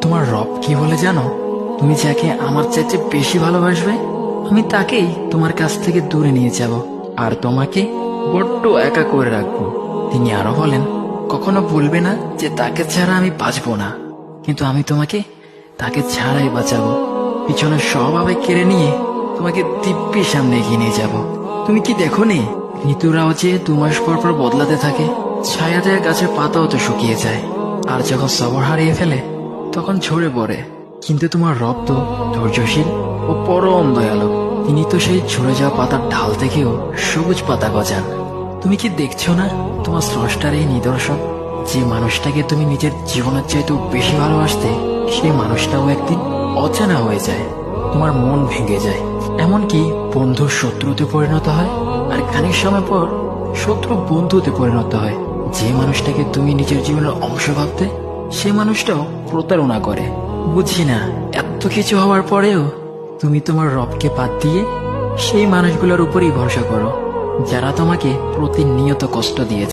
তোমার রব কি বলে জানো? তুমি যাকে আমার চাইতে বেশি ভালোবাসবে, আমি তাকেই তোমার কাছ থেকে দূরে নিয়ে যাব আর তোমাকে বড্ড একা করে রাখবো। তিনি আরো বলেন, কখনো বলবে না যে তাকে ছাড়া আমি বাঁচবো না, কিন্তু আমি তোমাকে তাকে ছাড়াই বাঁচাবো। পিছনে সব আবেগ কেড়ে নিয়ে তোমাকে দিব্যির সামনে এগিয়ে নিয়ে যাব। তুমি কি দেখো নি, ঋতুরাও যে 2 মাস পর পর বদলাতে থাকে, ছায়া দেয়া গাছের পাতাও তো শুকিয়ে যায়, আর যখন সবর হারিয়ে ফেলে তখন ঝরে পড়ে। কিন্তু তোমার রব তো ধৈর্যশীল ও পরম দয়ালু। তিনি তো সেই ঝরে যাওয়া পাতার ঢাল থেকেও সবুজ পাতা গজান। তুমি কি দেখছো না তোমার স্রষ্টার এই নিদর্শন? যে মানুষটাকে তুমি নিজের জীবনের চাইতেও বেশি ভালোবাসতে, সেই মানুষটাও একদিন অচেনা হয়ে যায়, তোমার মন ভেঙে যায়, এমনকি বন্ধু শত্রুতে পরিণত হয়, আর খানিক সময় পর শত্রু বন্ধুতে পরিণত হয়। যে মানুষটাকে তুমি নিজের জীবনের অংশ ভাবতে, সে মানুষটাও প্রতারণা করে। বুঝি না, এত কিছু হওয়ার পরেও তুমি তোমার রবকে বাদ দিয়ে সেই মানুষগুলোর উপরই ভরসা করো, যারা তোমাকে প্রতিনিয়ত কষ্ট দিয়েছে।